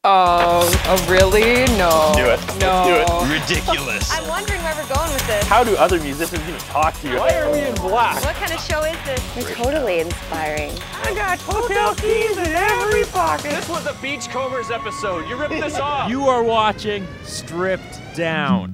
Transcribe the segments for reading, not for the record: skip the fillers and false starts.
Oh, really? No. Do it. No. Let's do it. Ridiculous. I'm wondering where we're going with this. How do other musicians even talk to you? Why are we in black? What kind of show is this? They're totally inspiring. I got hotel keys in every pocket. This was a Beachcombers episode. You ripped this off. You are watching Stripped Down.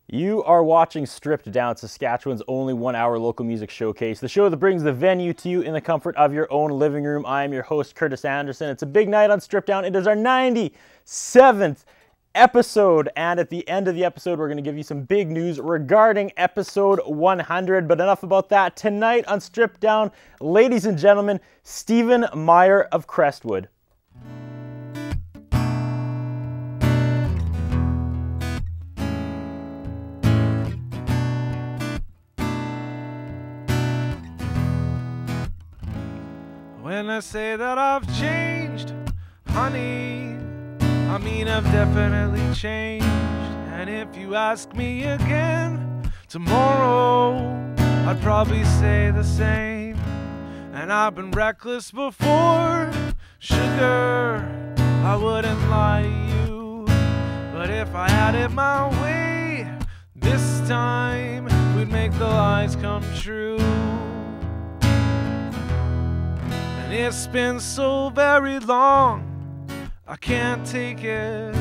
You are watching Stripped Down, Saskatchewan's only one-hour local music showcase, the show that brings the venue to you in the comfort of your own living room. I am your host, Curtis Anderson. It's a big night on Stripped Down. It is our 97th episode, and at the end of the episode, we're going to give you some big news regarding episode 100. But enough about that. Tonight on Stripped Down, ladies and gentlemen, Stephen Maier of Crestwood. When I say that I've changed, honey, I mean I've definitely changed. And if you ask me again tomorrow, I'd probably say the same. And I've been reckless before, sugar, I wouldn't lie to you. But if I had it my way, this time we'd make the lies come true. It's been so very long, I can't take it.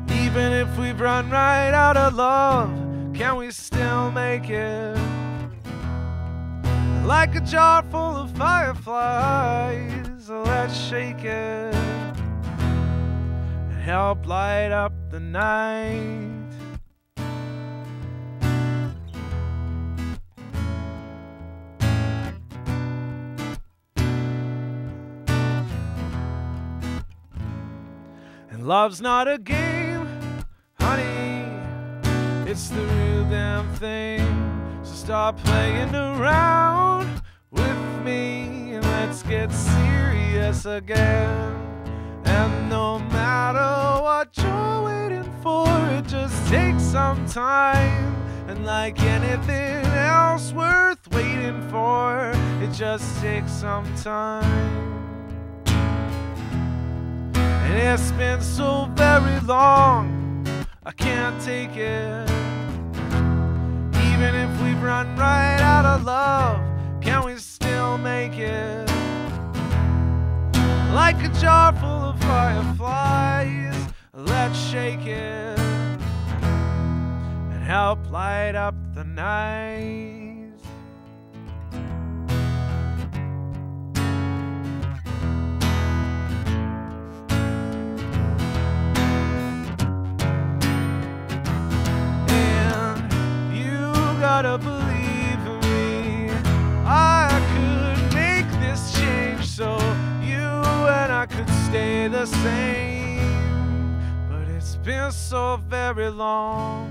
Even if we've run right out of love, can we still make it? Like a jar full of fireflies, let's shake it and help light up the night. Love's not a game, honey, it's the real damn thing. So stop playing around with me and let's get serious again. And no matter what you're waiting for, it just takes some time. And like anything else worth waiting for, it just takes some time. And it's been so very long, I can't take it. Even if we've run right out of love, can we still make it? Like a jar full of fireflies, let's shake it and help light up the night. Gotta believe in me, I could make this change so you and I could stay the same. But it's been so very long,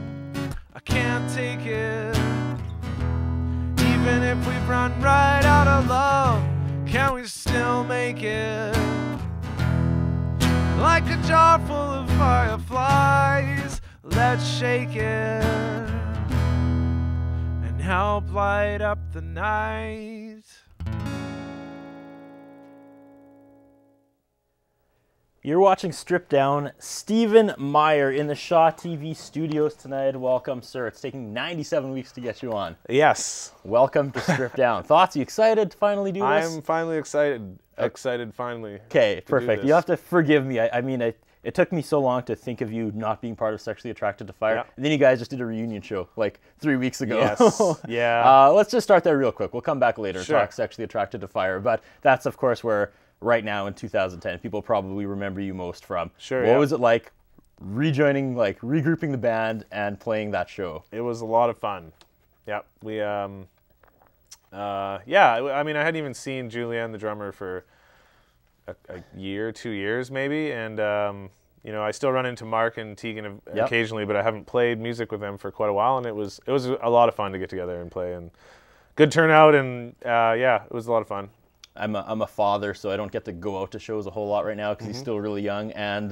I can't take it. Even if we've run right out of love, can we still make it? Like a jar full of fireflies, let's shake it. Help light up the night. You're watching Stripped Down. Stephen Maier in the Shaw TV studios tonight. Welcome, sir. It's taking 97 weeks to get you on. Yes. Welcome to Stripped Down. Thoughts? You excited to finally do this? I'm finally excited. Excited finally. Okay, perfect. You have to forgive me. I mean, it took me so long to think of you not being part of Sexually Attracted to Fire. Yeah. And then you guys just did a reunion show like 3 weeks ago. Yes. Yeah. Let's just start there real quick. We'll come back later and Sure. talk Sexually Attracted to Fire. But that's, of course, where right now in 2010, people probably remember you most from. Sure. What was it like rejoining, like regrouping the band and playing that show? It was a lot of fun. Yeah. We, yeah, I mean, I hadn't even seen Julianne, the drummer, for a year, 2 years maybe, and you know, I still run into Mark and Tegan occasionally, but I haven't played music with them for quite a while, and it was a lot of fun to get together and play, and good turnout, and yeah, it was a lot of fun. I'm a father, so I don't get to go out to shows a whole lot right now because he's still really young. And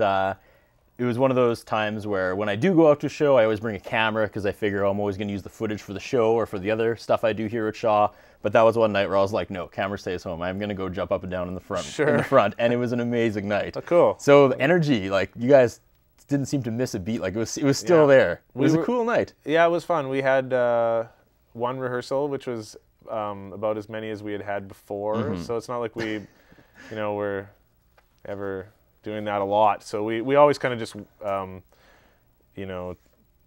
it was one of those times where when I do go out to a show, I always bring a camera because I figure I'm always going to use the footage for the show or for the other stuff I do here at Shaw. But that was one night where I was like, no, camera stays home. I'm going to go jump up and down in the front. And it was an amazing night. Oh, cool. So the energy, like you guys didn't seem to miss a beat. Like it was still there. It was a cool night. Yeah, it was fun. We had one rehearsal, which was about as many as we had before. So it's not like we, were ever doing that a lot. So we always kind of just,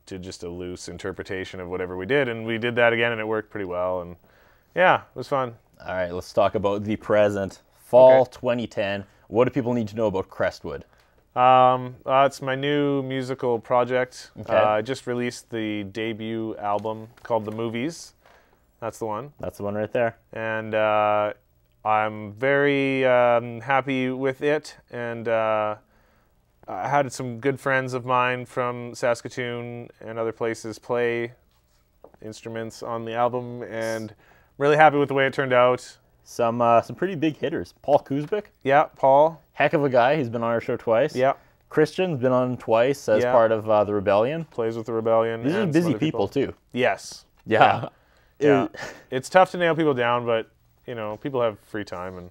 did just a loose interpretation of whatever we did. And we did that again, and it worked pretty well. And yeah, it was fun. All right, let's talk about the present. Fall 2010. What do people need to know about Crestwood? It's my new musical project. Okay. I just released the debut album called The Movies. That's the one. That's the one right there. And I'm very happy with it. And I had some good friends of mine from Saskatoon and other places play instruments on the album, and I'm really happy with the way it turned out. Some pretty big hitters. Paul Kuzbik. Yeah, Paul. Heck of a guy. He's been on our show twice. Yeah. Christian's been on twice as part of the Rebellion. Plays with the Rebellion. These are busy people too. Yes. Yeah. Yeah. It's tough to nail people down, but people have free time, and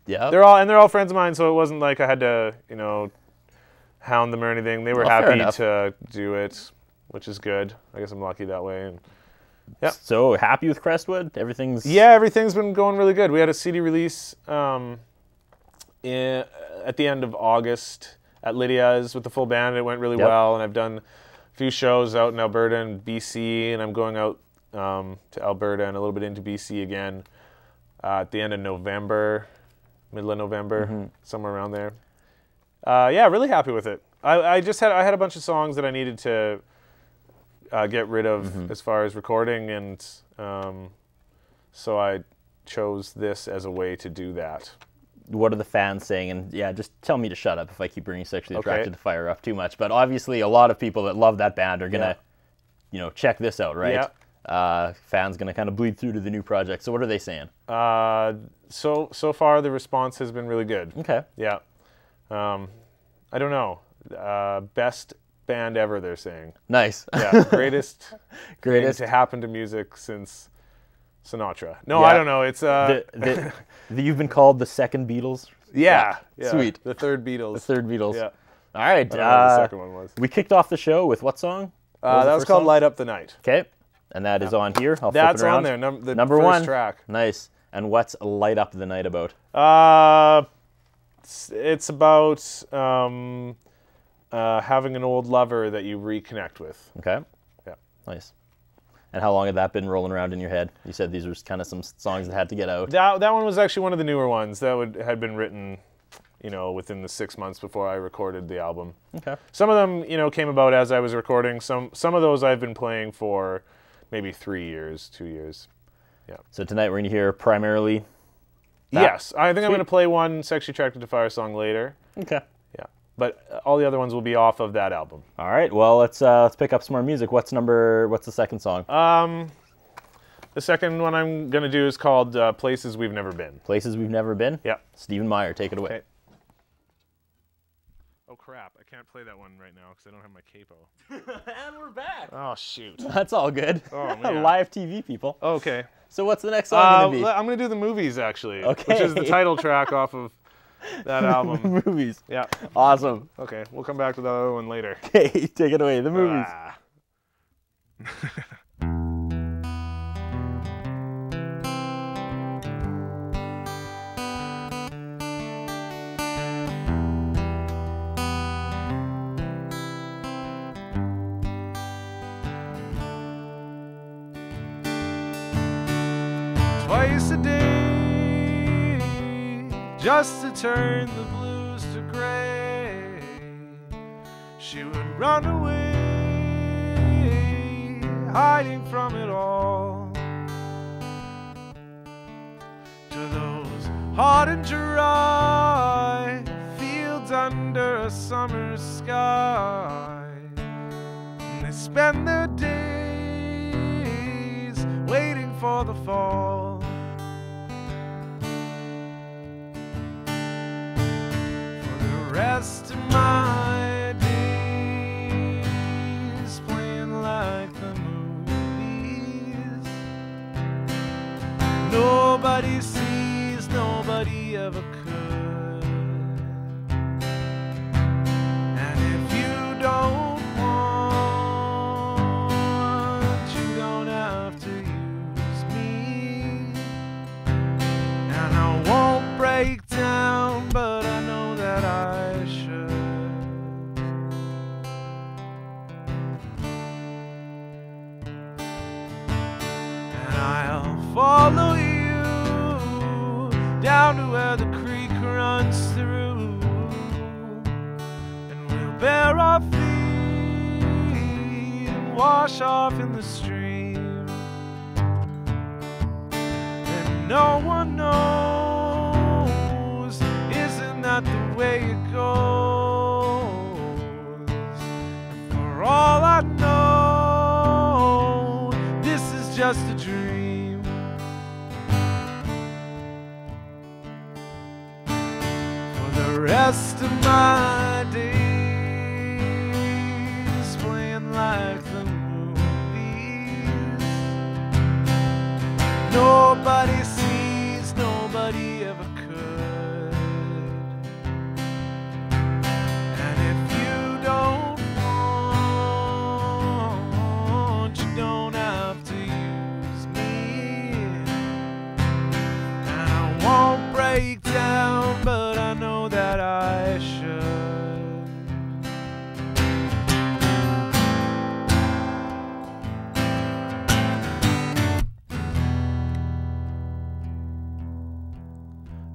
yeah. They're all friends of mine, so it wasn't like I had to, hound them or anything. They were happy to do it, which is good. I guess I'm lucky that way. And yeah. So happy with Crestwood? Everything's been going really good. We had a CD release at the end of August at Lydia's with the full band. It went really well, and I've done a few shows out in Alberta and BC, and I'm going out to Alberta and a little bit into BC again at the end of November, middle of November, somewhere around there. Yeah, really happy with it. I had a bunch of songs that I needed to get rid of as far as recording, and so I chose this as a way to do that. What are the fans saying? And yeah, just tell me to shut up if I keep bringing Sexually Attracted to Fire up too much. But obviously, a lot of people that love that band are gonna, check this out, right? Yeah. Fans gonna kind of bleed through to the new project. So what are they saying? So far the response has been really good. Okay. Yeah. I don't know. Best band ever, they're saying. Nice. Yeah. Greatest thing to happen to music since Sinatra. No, I don't know. It's you've been called the second Beatles. Yeah. Sweet. The third Beatles. The third Beatles. Yeah. All right. I don't know what the second one was. We kicked off the show with what song? That was called Light Up the Night. Okay. And that is on here. I'll That's flip it around. on there. The Number first one track. Nice. And what's Light Up the Night about? It's about having an old lover that you reconnect with. Okay. Yeah. Nice. And how long had that been rolling around in your head? You said these were kind of some songs that had to get out. That one was actually one of the newer ones that had been written, within the 6 months before I recorded the album. Okay. Some of them, came about as I was recording. Some of those I've been playing for maybe 3 years, 2 years. Yeah. So tonight we're going to hear primarily that? Yes. I think I'm going to play one Sexually Attracted to Fire song later. Okay. Yeah. But all the other ones will be off of that album. All right. Well, let's pick up some more music. What's the second song? The second one I'm going to do is called Places We've Never Been. Places We've Never Been? Yeah. Stephen Maier, take it away. Okay. Oh, crap. I can't play that one right now because I don't have my capo. And we're back. Oh, shoot. That's all good. Oh, man. Live TV, people. Okay. So what's the next song going to be? I'm going to do The Movies, actually. Okay. Which is the title track off of that album. Movies. Yeah. Awesome. Okay. We'll come back to the other one later. Okay, take it away. The Movies. Twice a day, just to turn the blues to gray. She would run away, hiding from it all, to those hot and dry fields under a summer sky. And they spend their days waiting for the fall. For the rest of my days, playing like the movies. Nobody sees, nobody ever could. And if you don't want, you don't have to use me. And I won't break down, but I know that I should. And I'll follow you down to where the creek runs through, and we'll bear our feet and wash off in the stream. And no one knows, isn't that the way it goes? And for all I know, this is just a dream. The rest of my days, playing like the movies. Nobody sees, nobody ever could. And if you don't want, you don't have to use me. And I won't break down, but I know that I should.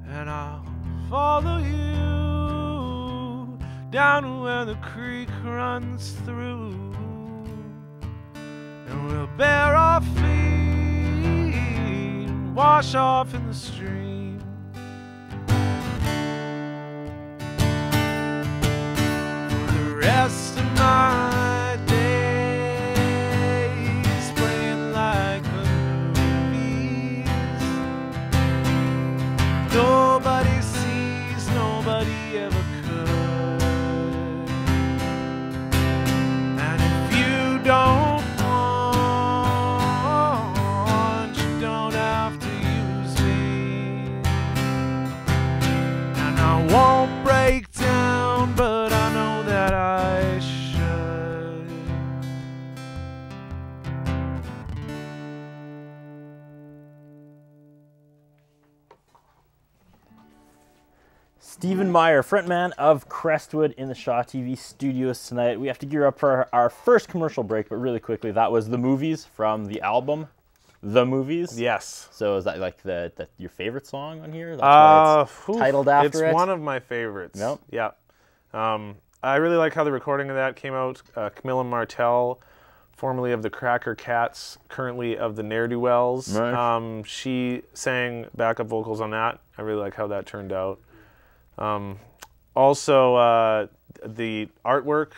And I'll follow you down to where the creek runs through, and we'll bear our feet, wash off in the stream. Rest of my days, playing like the movies. Nobody sees, nobody ever could. And if you don't want, you don't have to use me. And I won't break down, but I know that I should. Stephen Maier, frontman of Crestwood, in the Shaw TV studios tonight. We have to gear up for our first commercial break, but really quickly, that was The Movies from the album The Movies. Yes. So is that like your favorite song on here? That's why it's titled after it? It's one of my favorites. Yep. Yeah. I really like how the recording of that came out. Camilla Martell, formerly of the Cracker Cats, currently of the Ne'er-Do-Wells. Right. She sang backup vocals on that. I really like how that turned out. Also, the artwork.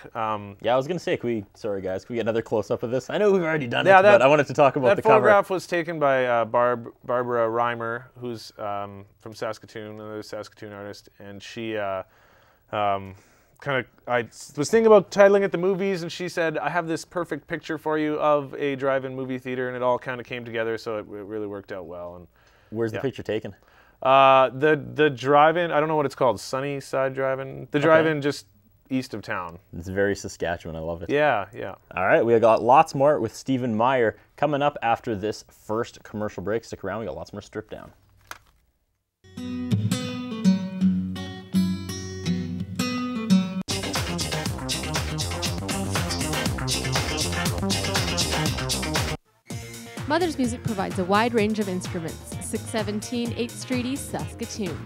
Yeah, I was going to say, sorry guys, can we get another close-up of this? I know we've already done it, but I wanted to talk about the cover. That photograph was taken by Barbara Reimer, who's from Saskatoon, another Saskatoon artist, and she I was thinking about titling it The Movies, and she said, I have this perfect picture for you of a drive-in movie theater, and it all kind of came together, so it really worked out well. And where's the picture taken? The drive-in, I don't know what it's called, Sunnyside Drive-In. The drive-in just east of town. It's very Saskatchewan, I love it. Yeah, yeah. All right, we got lots more with Stephen Maier coming up after this first commercial break. Stick around, we got lots more Stripped Down. Mother's Music provides a wide range of instruments. 617 8th Street East, Saskatoon.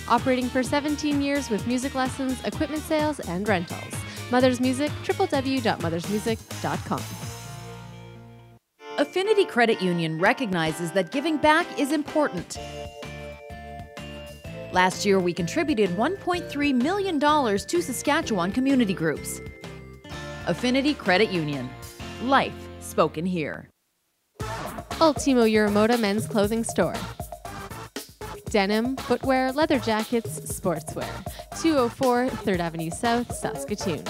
Operating for 17 years with music lessons, equipment sales, and rentals. Mother's Music, www.mothersmusic.com. Affinity Credit Union recognizes that giving back is important. Last year, we contributed $1.3 million to Saskatchewan community groups. Affinity Credit Union. Life spoken here. Ultimo Uramoda Men's Clothing Store. Denim, footwear, leather jackets, sportswear. 204 3rd Avenue South, Saskatoon.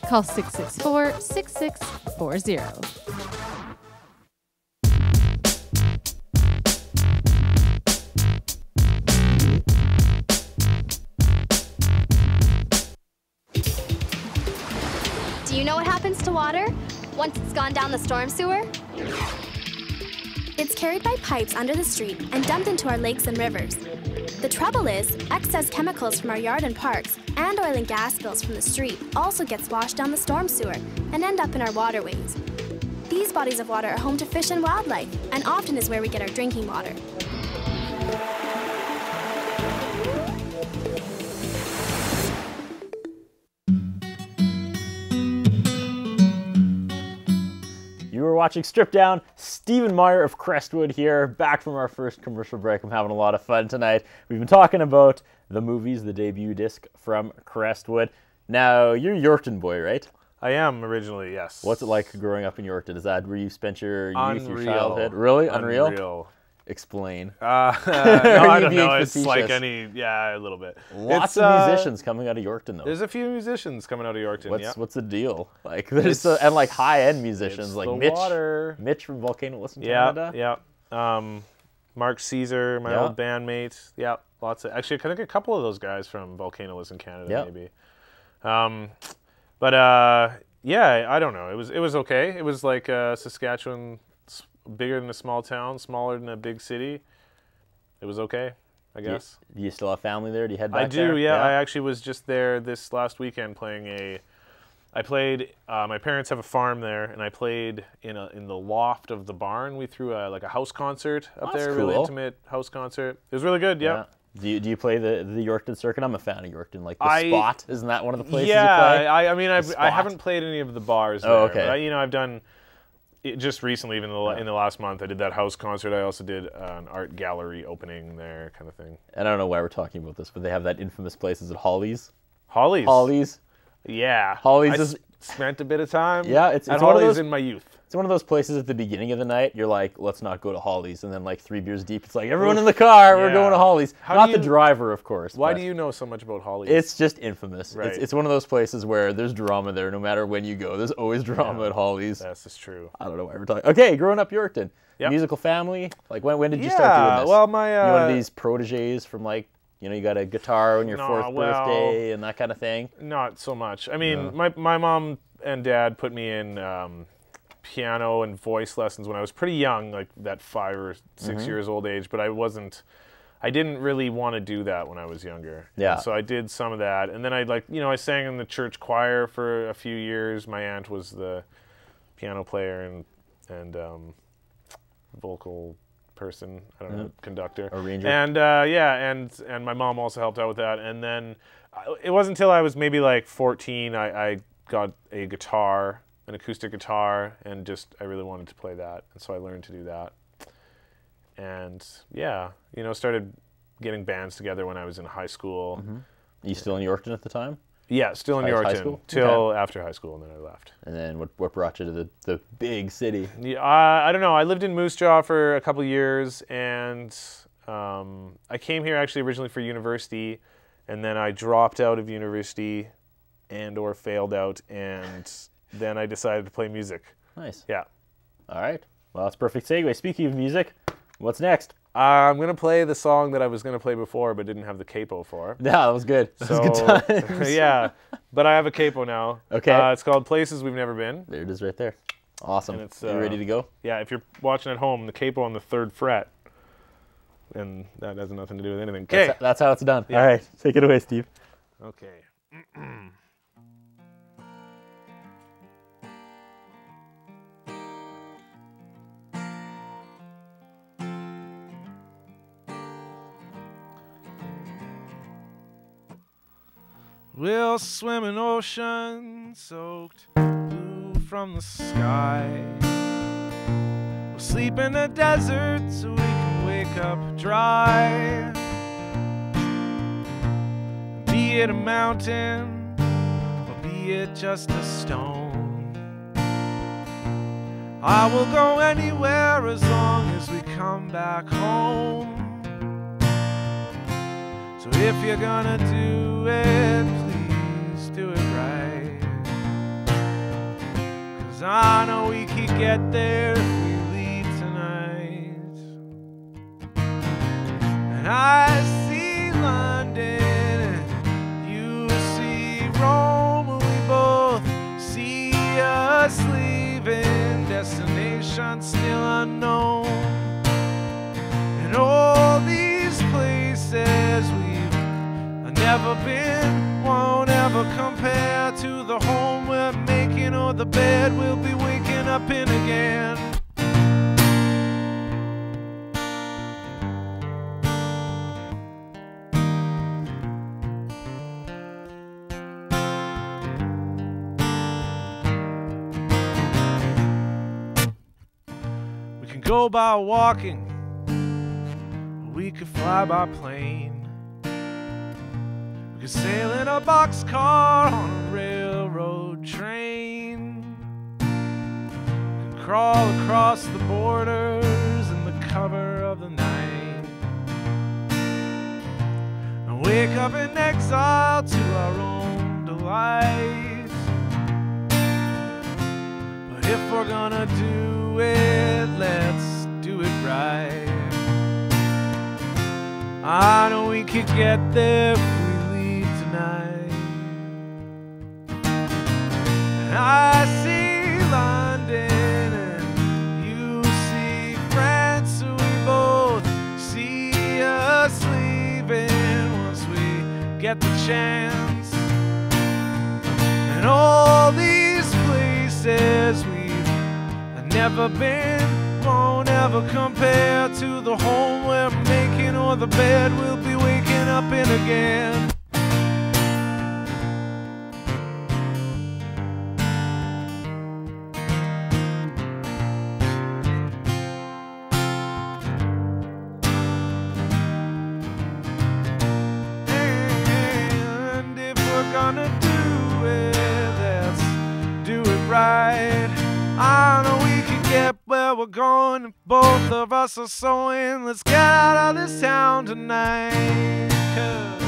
Call 664-6640. Do you know what happens to water once it's gone down the storm sewer? It's carried by pipes under the street and dumped into our lakes and rivers. The trouble is, excess chemicals from our yard and parks and oil and gas spills from the street also gets washed down the storm sewer and end up in our waterways. These bodies of water are home to fish and wildlife and often is where we get our drinking water. You were watching Strip Down. Stephen Maier of Crestwood here, back from our first commercial break. I'm having a lot of fun tonight. We've been talking about the movies, the debut disc from Crestwood. Now, you're a Yorkton boy, right? I am originally, yes. What's it like growing up in Yorkton? Is that where you spent your youth, your Unreal. childhood? Really? Unreal? Unreal. Explain. No, I don't know. It's facetious? like any, yeah, a little bit. Lots of musicians coming out of Yorkton, though. There's a few musicians coming out of Yorkton. What's the deal? Like, there's and like high-end musicians like Mitch from Volcano Listen Canada. Yeah. Mark Caesar, my old bandmate. Yeah, lots of. Actually, I think a couple of those guys from Volcano Listen Canada, maybe. Yeah, I don't know. It was okay. It was like Saskatchewan. Bigger than a small town, smaller than a big city. It was okay, I guess. Do you still have family there? Do you head back I do, yeah. I actually was just there this last weekend playing I played, my parents have a farm there, and I played in the loft of the barn. We threw like a house concert up there, really intimate house concert. It was really good, yeah. Do you play the Yorkton circuit? I'm a fan of Yorkton. Like the Spot, isn't that one of the places you play? Yeah, I mean, I haven't played any of the bars there. Oh, okay. But I've done... just recently, even in the last month, I did that house concert. I also did an art gallery opening there, kind of thing. And I don't know why we're talking about this, but they have that infamous place. Is it Holly's? Holly's? Yeah. Holly's spent a bit of time it's at one of Holly's those, in my youth. It's one of those places at the beginning of the night, you're like, let's not go to Holly's. And then like 3 beers deep, it's like, everyone in the car, we're going to Holly's. Not the driver, of course. Why do you know so much about Holly's? It's just infamous. Right. It's one of those places where there's drama there no matter when you go. There's always drama at Holly's. That's just true. I don't know why we're talking. Okay, growing up Yorkton. Musical family? Like when did you start doing this? Well, my... you one of these proteges from like, you got a guitar on your 4th birthday and that kind of thing? Not so much. I mean, my mom and dad put me in piano and voice lessons when I was pretty young, like that 5 or 6 years old age, but I didn't really want to do that when I was younger. Yeah. And so I did some of that, and then I sang in the church choir for a few years. My aunt was the piano player and vocal person, I don't know, conductor. Arranger. And and my mom also helped out with that. And then it wasn't until I was maybe like 14 I got a guitar, an acoustic guitar, and I really wanted to play that, and so I learned to do that. And started getting bands together when I was in high school. Are you still in Yorkton at the time? Yeah, still in Yorkton till after high school, and then I left. And then what brought you to the big city? Yeah, I don't know. I lived in Moose Jaw for a couple of years, and I came here actually originally for university, and then I dropped out of university or failed out, and then I decided to play music. Nice. Yeah. All right. Well, that's a perfect segue. Speaking of music, what's next? I'm going to play the song that I was going to play before but didn't have the capo for. Yeah, that was good. That was good times. Yeah, but I have a capo now. Okay. It's called Places We've Never Been. There it is right there. Awesome. And it's, you ready to go? Yeah, if you're watching at home, the capo on the 3rd fret. And that has nothing to do with anything. Okay. That's how it's done. Yeah. All right. Take it away, Steve. Okay. We'll swim in ocean soaked blue from the sky. We'll sleep in the desert so we can wake up dry. Be it a mountain or be it just a stone, I will go anywhere as long as we come back home. So if you're gonna do it, please do it right. 'Cause I know we could get there if we leave tonight. And I see London and you see Rome, and we both see us leaving, destination still unknown. And all these places we've never been won't ever compare to the home we're making or the bed we'll be waking up in again. We can go by walking, or we could fly by plane. We could sail in a boxcar on a railroad train. We could crawl across the borders in the cover of the night, and wake up in exile to our own delight. But if we're gonna do it, let's do it right. I know we could get there if we leave tonight. And I see London and you see France, so we both see us leaving once we get the chance. And all these places we've never been won't ever compare to the home we're making or the bed we'll be waking up in again. And if we're gonna do it, let's do it right. I know we can get where we're going if both of us are so in. Let's get out of this town tonight. 'Cause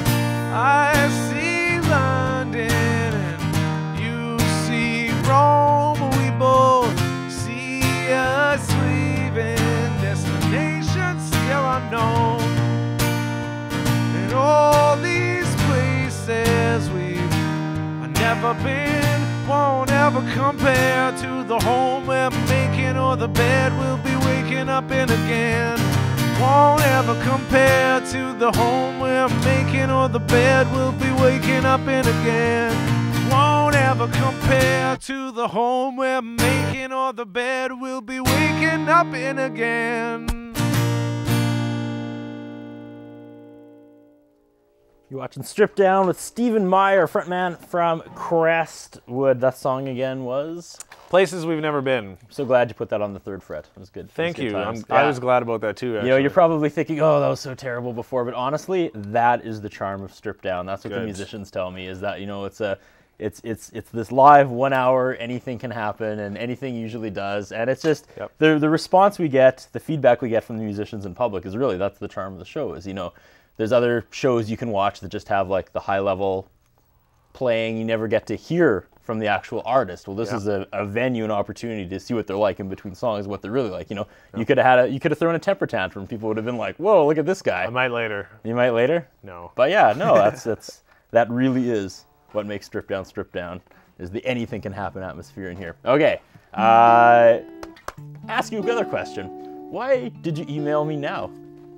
I see London and you see Rome, and we both see us leaving, destination still unknown. And all these places we've never been won't ever compare to the home we're making or the bed we'll be waking up in again. Won't ever compare to the home we're making or the bed we'll be waking up in again. Won't ever compare to the home we're making or the bed we'll be waking up in again. You're watching Stripped Down with Stephen Maier, frontman from Crestwood. That song again was? Places We've Never Been. I'm so glad you put that on the third fret. It was good. Thank you. Yeah. I was glad about that too, actually. You know, you're probably thinking, oh, that was so terrible before, but honestly, that is the charm of Stripped Down. That's what the musicians tell me, is that, you know, it's this live 1 hour, anything can happen, and anything usually does, and it's just, the response we get, the feedback we get from the musicians in public is really, that's the charm of the show, is, you know, there's other shows you can watch that just have like the high level playing. You never get to hear from the actual artist. Well, this is a venue, an opportunity to see what they're like in between songs, what they're really like. You know, you could have thrown a temper tantrum. People would have been like, "Whoa, look at this guy." I might later. You might later. No. But yeah, no, that really is what makes Stripped Down, is the anything can happen atmosphere in here. Okay, ask you another question. Why did you email me now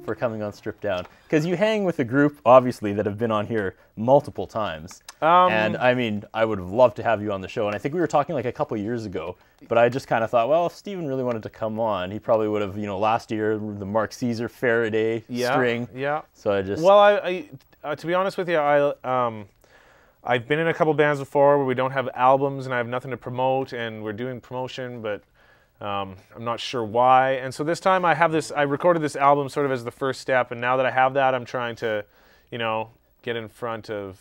for coming on Stripped Down? Because you hang with a group, obviously, that have been on here multiple times. And I mean, I would have loved to have you on the show. And I think we were talking like a couple years ago, but I just kind of thought, well, if Steven really wanted to come on, he probably would have, you know, last year, the Mark Caesar Faraday string. Yeah. So I just... Well, I to be honest with you, I've been in a couple bands before where we don't have albums and I have nothing to promote, and we're doing promotion, but I'm not sure why. And so this time I recorded this album sort of as the first step, and now that I have that, I'm trying to, you know, get in front of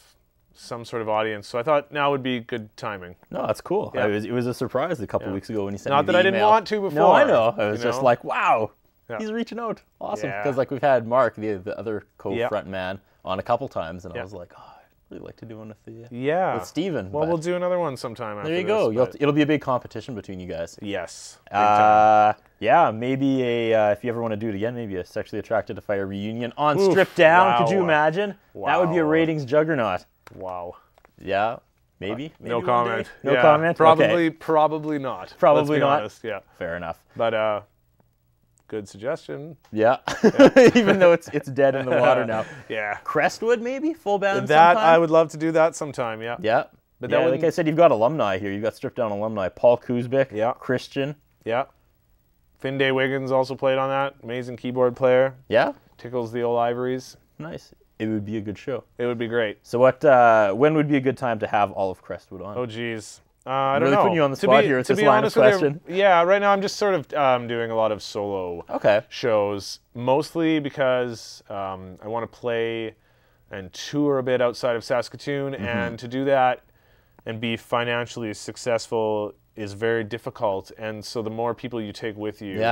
some sort of audience. So I thought now would be good timing. No, that's cool. Yeah. It was a surprise a couple weeks ago when he sent me Not the that I didn't email. want to before. No, I know. I was you just know? like, wow, Yeah. he's reaching out. Awesome. Yeah. Because like we've had Mark, the other Yeah. co-front man, on a couple times, and I Yeah. was like, oh, I'd really like to do one with the with Steven. Well, but we'll do another one sometime after there you this, go. but- It'll be a big competition between you guys. Yes. Big time. Yeah, maybe if you ever want to do it again, maybe a Sexually Attracted to Fire reunion on Oof, Stripped Down. wow. Could you imagine? That would be a Wow. ratings juggernaut. Wow. Yeah, maybe. No one comment. day? No Yeah, comment? Probably, Okay. probably not. Probably Let's be not. honest. Yeah. Fair enough. But good suggestion. Yeah. Even though it's dead in the water now. Yeah. Crestwood, maybe? Full band That sometime? I would love to do that sometime. Yeah. Yeah. But Yeah, that like wouldn't- I said, you've got alumni here. You've got Stripped Down alumni. Paul Kuzbik, Yeah. Christian. Yeah. Finday Wiggins also played on that. Amazing keyboard player. Yeah? Tickles the old ivories. Nice. It would be a good show. It would be great. So when would be a good time to have all of Crestwood on? Oh, geez. I don't really know. putting you on the To spot be- here. It's to this be line of honest with you, question. yeah, right now I'm just sort of doing a lot of solo shows, mostly because I want to play and tour a bit outside of Saskatoon, and to do that and be financially successful is very difficult. And so the more people you take with you,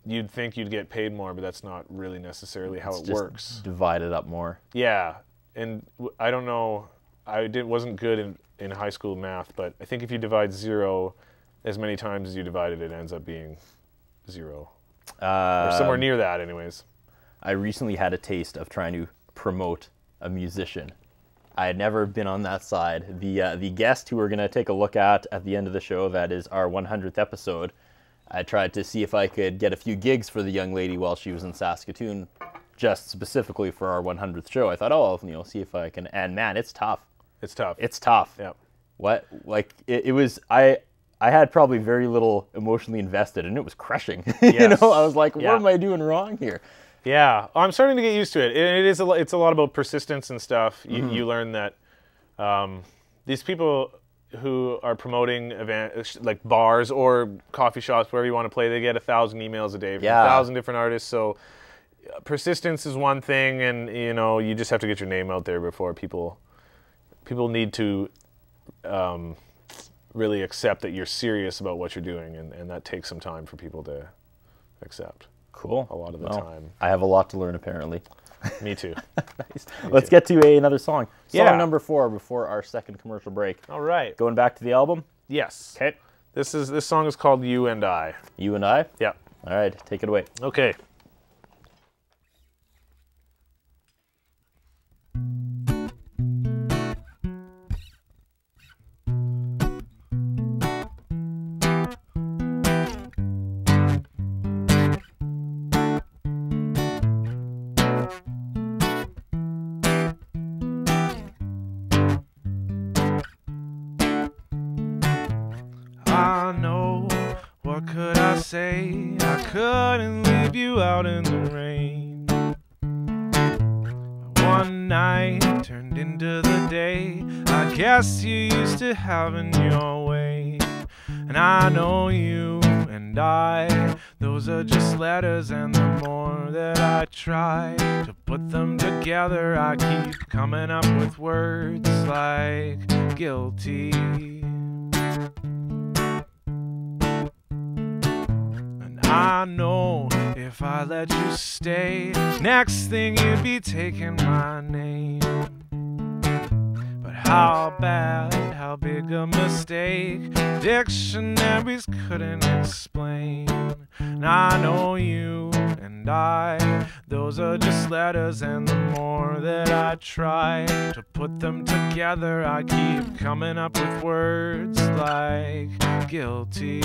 you'd think you'd get paid more, but that's not really necessarily how It's it just works. divide it up more. Yeah, and I don't know. Wasn't good in high school math, but I think if you divide 0 as many times as you divide it, it ends up being 0. Or somewhere near that, anyways. I recently had a taste of trying to promote a musician. I had never been on that side. The guest who we're going to take a look at the end of the show, that is our 100th episode, I tried to see if I could get a few gigs for the young lady while she was in Saskatoon, just specifically for our 100th show. I thought, oh, I'll see if I can. And man, it's tough. It's tough. It's tough. Yeah. What? Like it was. I had probably very little emotionally invested, and it was crushing. You know, I was like, what am I doing wrong here? Yeah, I'm starting to get used to it. It's a lot about persistence and stuff. You learn that these people who are promoting events like bars or coffee shops, wherever you want to play, they get 1,000 emails a day from 1,000 different artists. So persistence is one thing, and you just have to get your name out there before people need to really accept that you're serious about what you're doing, and that takes some time for people to accept. Cool. A lot of the time. I have a lot to learn, apparently. Me too. Nice. Let's get to another song. Yeah. Song number 4 before our second commercial break. All right. Going back to the album? Yes. Okay. This song is called You and I. You and I? Yeah. All right, take it away. Okay. I know, what could I say? I couldn't leave you out in the rain. One night turned into the day. I guess you used to having your way. And I know you and I, those are just letters, and the more that I try to put them together, I keep coming up with words like guilty. I know if I let you stay, next thing you'd be taking my name. But how bad, how big a mistake, dictionaries couldn't explain. And I know you and I, those are just letters, and the more that I try to put them together, I keep coming up with words like guilty.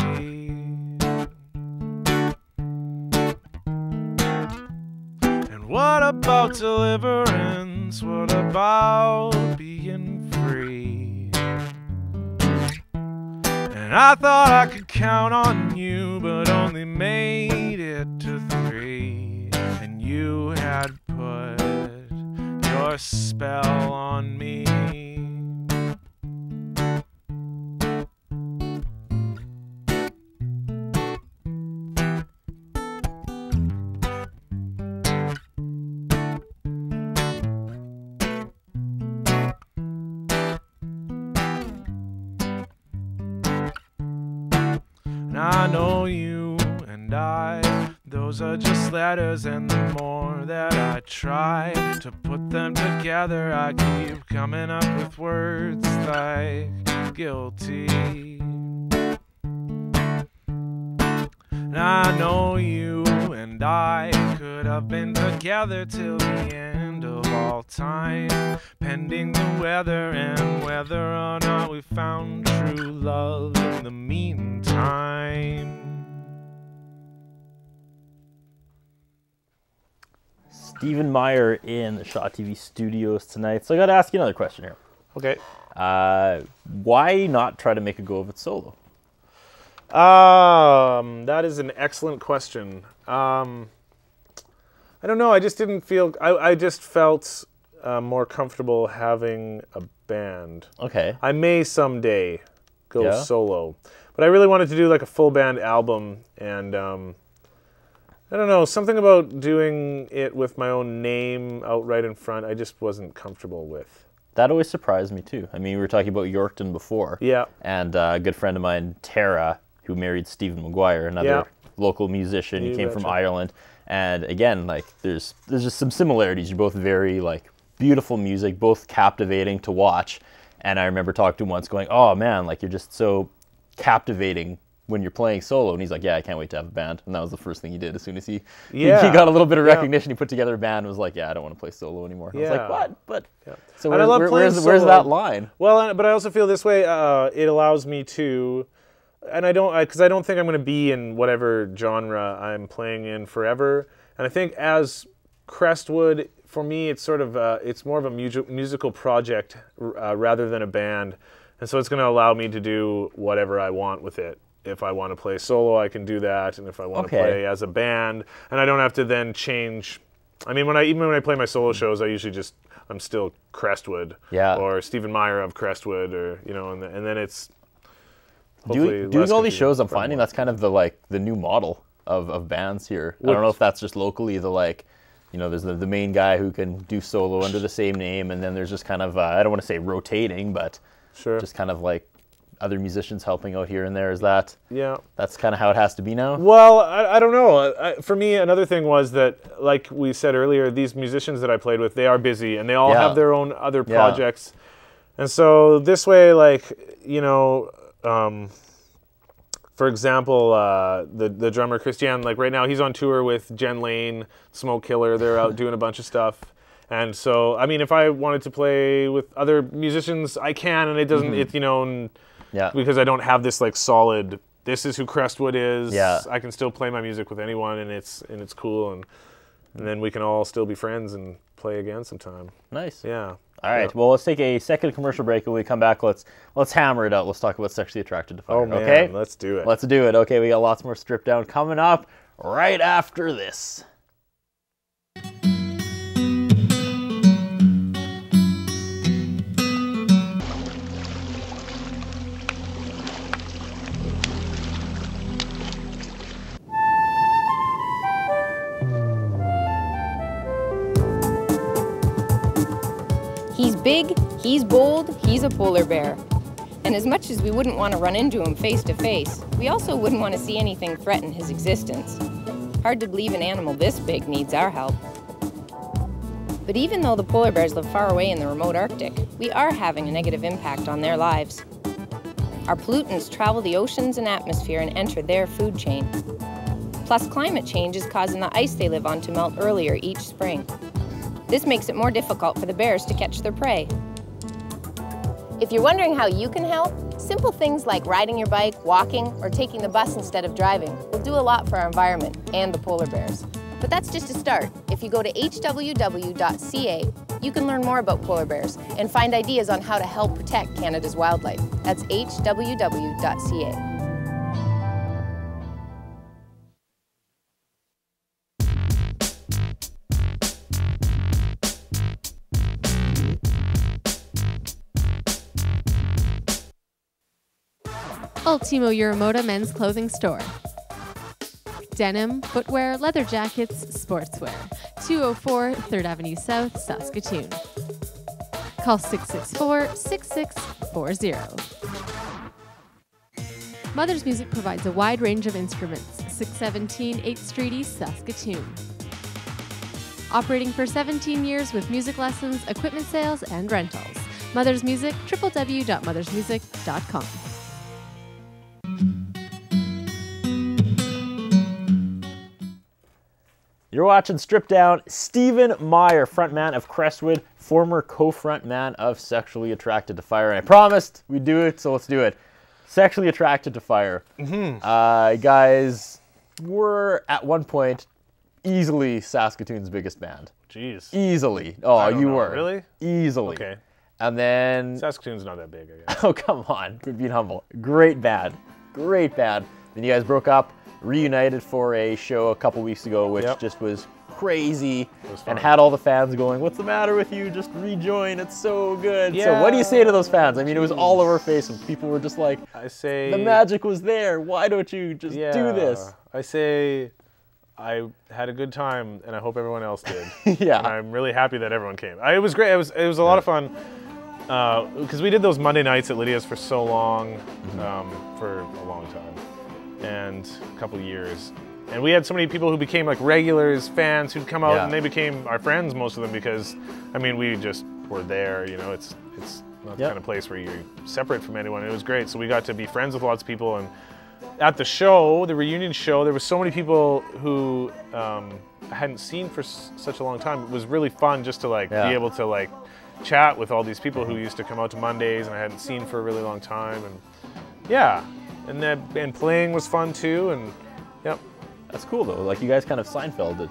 What about deliverance? What about being free? And I thought I could count on you, but only made it to 3. And you had put your spell on me. And I know you and I, those are just letters, and the more that I try to put them together, I keep coming up with words like guilty. And I know you and I could have been together till the end of all time, pending the weather and whether or not we found true love in the meantime. Stephen Maier in the Shaw TV studios tonight. So I got to ask you another question here. Okay. Why not try to make a go of it solo? That is an excellent question. I don't know. I just didn't feel. I just felt more comfortable having a band. Okay. I may someday go solo, but I really wanted to do like a full band album, and I don't know, something about doing it with my own name out right in front. I just wasn't comfortable with. That always surprised me too. I mean, we were talking about Yorkton before. Yeah. And a good friend of mine, Tara, who married Stephen Maguire, another local musician. He came from Ireland. And again, like there's just some similarities. You're both very like beautiful music, both captivating to watch. And I remember talking to him once going, "Oh man, like you're just so captivating when you're playing solo." And he's like, "Yeah, I can't wait to have a band." And that was the first thing he did as soon as he got a little bit of recognition. He put together a band and was like, "Yeah, I don't want to play solo anymore." I was like, "What?" But so where's that line? Well, but I also feel this way. It allows me to, and because I don't think I'm going to be in whatever genre I'm playing in forever. And I think as Crestwood, for me, it's sort of it's more of a musical project rather than a band, and so it's going to allow me to do whatever I want with it. If I want to play solo, I can do that, and if I want to play as a band, and I don't have to then change. I mean, even when I play my solo shows, I usually I'm still Crestwood, or Stephen Maier of Crestwood, or and then it's doing all these shows. I'm finding that's kind of the new model of bands here. I don't know if that's just locally there's the main guy who can do solo under the same name, and then there's just kind of I don't want to say rotating, but just kind of like other musicians helping out here and there. Is that that's kind of how it has to be now? Well, I don't know. For me, another thing was that, like we said earlier, these musicians that I played with, they are busy and they all have their own other projects, and so this way, for example, the drummer Christian, like right now he's on tour with Jen Lane, Smoke Killer. They're out doing a bunch of stuff. And so, I mean, if I wanted to play with other musicians, I can, and it doesn't, because I don't have this solid, this is who Crestwood is. I can still play my music with anyone, and it's cool, and then we can all still be friends and play again sometime. Nice. Yeah. All right. Well, let's take a second commercial break. When we come back, let's hammer it out. Let's talk about Sexually Attracted to Fire. Oh man, okay? Let's do it. Let's do it. Okay, we got lots more Stripped Down coming up right after this. He's big, he's bold, he's a polar bear. And as much as we wouldn't want to run into him face to face, we also wouldn't want to see anything threaten his existence. Hard to believe an animal this big needs our help. But even though the polar bears live far away in the remote Arctic, we are having a negative impact on their lives. Our pollutants travel the oceans and atmosphere and enter their food chain. Plus, climate change is causing the ice they live on to melt earlier each spring. This makes it more difficult for the bears to catch their prey. If you're wondering how you can help, simple things like riding your bike, walking, or taking the bus instead of driving will do a lot for our environment and the polar bears. But that's just a start. If you go to hww.ca, you can learn more about polar bears and find ideas on how to help protect Canada's wildlife. That's hww.ca. Ultimo Euromoda men's clothing store. Denim, footwear, leather jackets, sportswear. 204 3rd Avenue South, Saskatoon. Call 664-6640. Mother's Music provides a wide range of instruments. 617 8th Street East, Saskatoon. Operating for 17 years with music lessons, equipment sales, and rentals. Mother's Music, www.mothersmusic.com. You're watching Stripped Down. Stephen Maier, frontman of Crestwood, former co-frontman of Sexually Attracted to Fire. And I promised we'd do it, so let's do it. Sexually Attracted to Fire. Guys were at one point easily Saskatoon's biggest band. Jeez. Easily. Oh, you were. Really? Easily. Okay. And then... Saskatoon's not that big, I guess. Oh, come on. We're being humble. Great band. Great band. Then you guys broke up, reunited for a show a couple weeks ago, which just was crazy, and had all the fans going, "What's the matter with you? Just rejoin. It's so good." Yeah. So what do you say to those fans? I mean, it was all over Facebook. People were just like, I say... the magic was there. Why don't you just do this? I say... I had a good time, and I hope everyone else did. Yeah. And I'm really happy that everyone came. It was great. It was a lot of fun, because we did those Monday nights at Lydia's for so long, for a long time, and a couple years. And we had so many people who became like regulars, fans who'd come out, and they became our friends, most of them, because, I mean, we just were there, you know, it's not the kind of place where you're separate from anyone. It was great. So we got to be friends with lots of people, and at the show, the reunion show, there were so many people who I hadn't seen for such a long time. It was really fun just to like be able to like chat with all these people who used to come out to Mondays and I hadn't seen for a really long time, and and playing was fun too, and That's cool though. Like you guys kind of Seinfelded.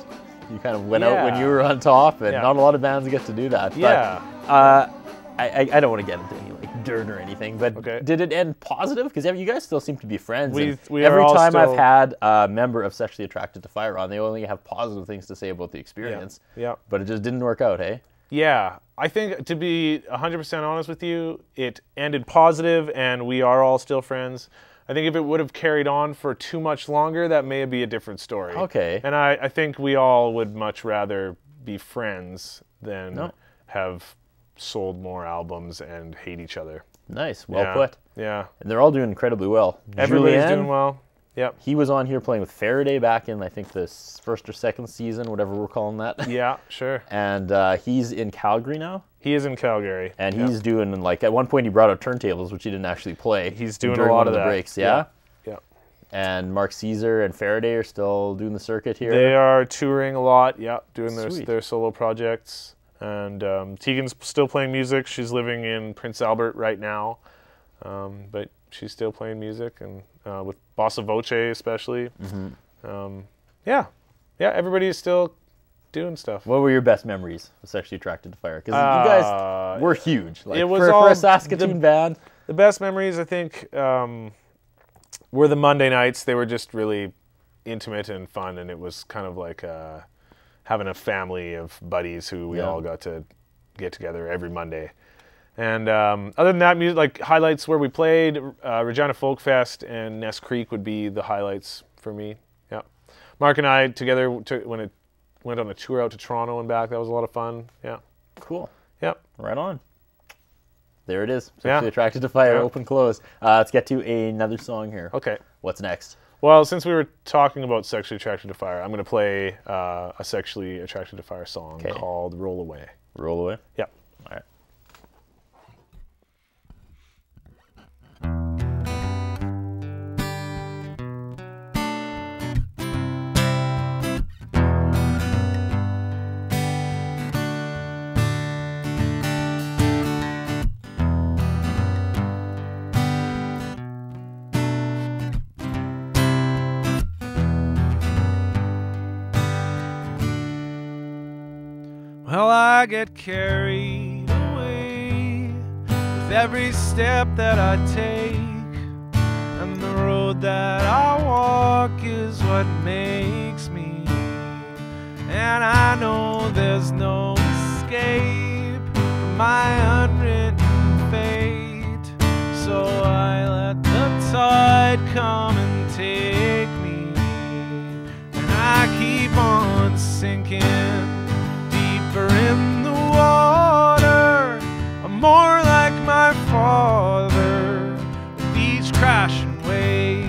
You kind of went out when you were on top, and not a lot of bands get to do that. But, I don't want to get into any like dirt or anything, but did it end positive? Because you guys still seem to be friends. Every time I've had a member of Sexually Attracted to Fire on, they only have positive things to say about the experience. But it just didn't work out, hey? Yeah, I think, to be 100% honest with you, it ended positive, and we are all still friends. I think if it would have carried on for too much longer, that may be a different story. Okay. And I think we all would much rather be friends than have sold more albums and hate each other. Nice, well put. Yeah. And they're all doing incredibly well. Everybody's doing well. Yep. He was on here playing with Faraday back in, I think, the first or second season, whatever we're calling that. Yeah, sure. And he's in Calgary now. He is in Calgary. And he's doing, like, at one point he brought out turntables, which he didn't actually play. He's doing a lot of the that. breaks, yeah? Yeah. And Mark Caesar and Faraday are still doing the circuit here. They are touring a lot, doing their solo projects. And Tegan's still playing music. She's living in Prince Albert right now. But she's still playing music, and with Bossa Voce especially. Yeah, everybody is still doing stuff. What were your best memories of Sexually Attracted to Fire? Because you guys were huge. Like, it was for a Saskatoon band. The best memories, I think, were the Monday nights. They were just really intimate and fun, and it was kind of like having a family of buddies who we all got to get together every Monday. And other than that, music, like highlights where we played, Regina Folk Fest and Ness Creek would be the highlights for me. Yeah, Mark and I together when it went on a tour out to Toronto and back. That was a lot of fun. Yeah, cool. Yep, right on. There it is. Sexually Attracted to Fire. Open close. Let's get to another song here. Okay. What's next? Well, since we were talking about Sexually Attracted to Fire, I'm going to play a Sexually Attracted to Fire song called "Roll Away." Roll Away. Yeah. All right. Well, I get carried away with every step that I take, and the road that I walk is what makes me. And I know there's no escape from my unwritten fate, so I let the tide come and take me, and I keep on sinking in the water. I'm more like my father with each crashing wave.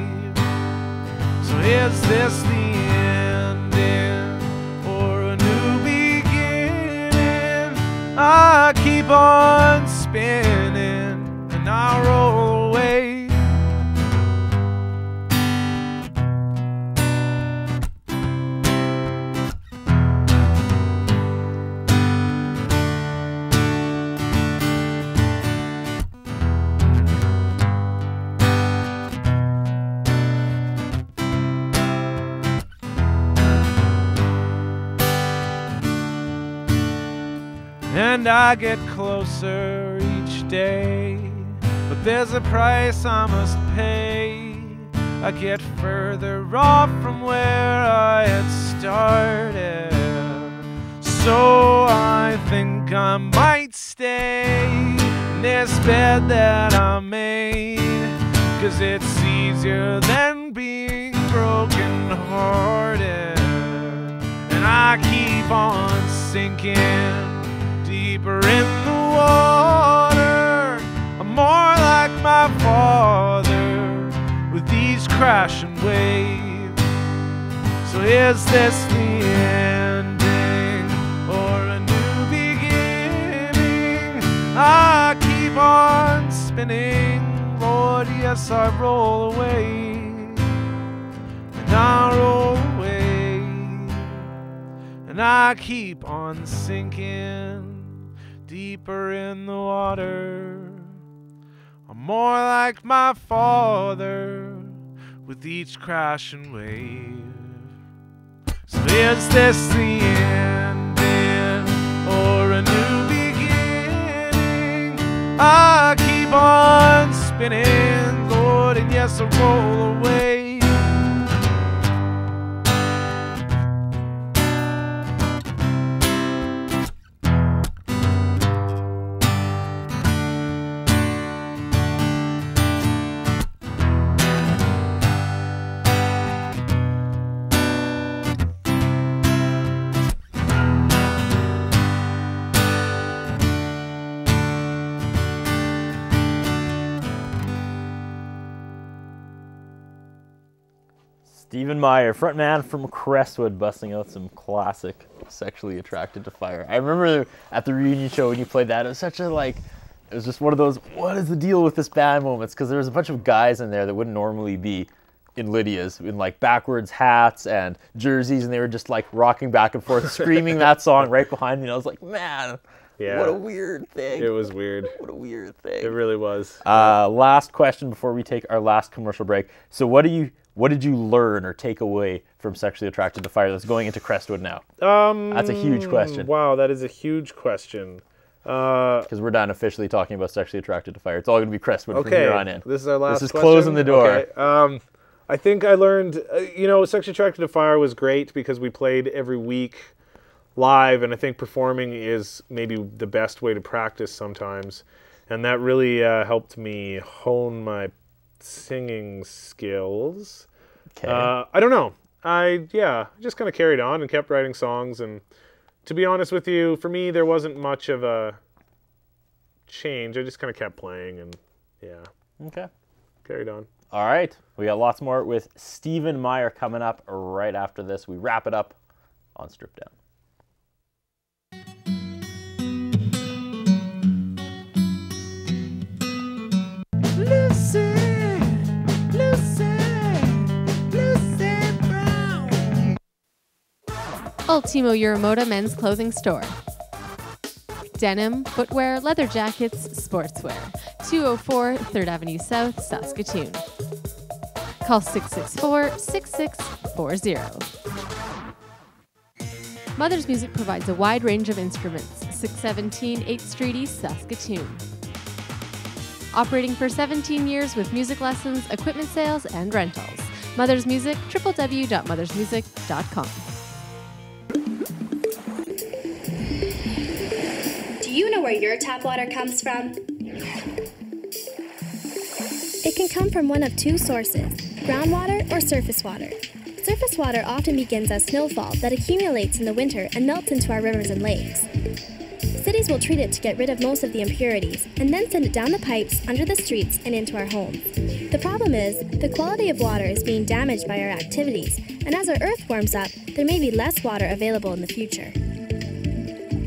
keep on spinning and I roll away. And I get closer each day, but there's a price I must pay. I get further off from where I had started, so I think I might stay in this bed that I made, 'cause it's easier than being broken hearted. And I keep on sinking deeper in the water. I'm more like my father with these crashing waves. So is this the ending or a new beginning? I keep on spinning, Lord, yes, I roll away. And I roll away. And I keep on sinking deeper in the water. I'm more like my father with each crashing wave. So is this the ending or a new beginning? I keep on spinning, Lord, and yes, I roll away. Stephen Maier, frontman from Crestwood, busting out some classic Sexually Attracted to Fire. I remember at the reunion show when you played that, it was such a it was just one of those, what is the deal with this band moments? Because there was a bunch of guys in there that wouldn't normally be in Lydia's, in like backwards hats and jerseys, and they were just like rocking back and forth, screaming that song right behind me, and I was like, man, yeah, what a weird thing. It was weird. What a weird thing. It really was. Last question before we take our last commercial break. So what did you learn or take away from Sexually Attracted to Fire that's going into Crestwood now? That's a huge question. Wow, that is a huge question. Because we're done officially talking about Sexually Attracted to Fire. It's all going to be Crestwood from here on in. This is our last This is question? closing the door. Okay. I think I learned, Sexually Attracted to Fire was great because we played every week live, and I think performing is maybe the best way to practice sometimes. And that really helped me hone my singing skills. Okay. I don't know. I just kind of carried on and kept writing songs, and to be honest with you, for me there wasn't much of a change. I just kind of kept playing and Okay. Carried on. All right. We got lots more with Stephen Maier coming up right after this. We wrap it up on Strip Down. Ultimo Uramoda Men's Clothing Store. Denim, footwear, leather jackets, sportswear. 204 3rd Avenue South, Saskatoon. Call 664-6640. Mother's Music provides a wide range of instruments. 617 8th Street East, Saskatoon. Operating for 17 years with music lessons, equipment sales, and rentals. Mother's Music, www.mothersmusic.com. Do you know where your tap water comes from? It can come from one of two sources, groundwater or surface water. Surface water often begins as snowfall that accumulates in the winter and melts into our rivers and lakes. Cities will treat it to get rid of most of the impurities and then send it down the pipes, under the streets, and into our homes. The problem is, the quality of water is being damaged by our activities, and as our earth warms up, there may be less water available in the future.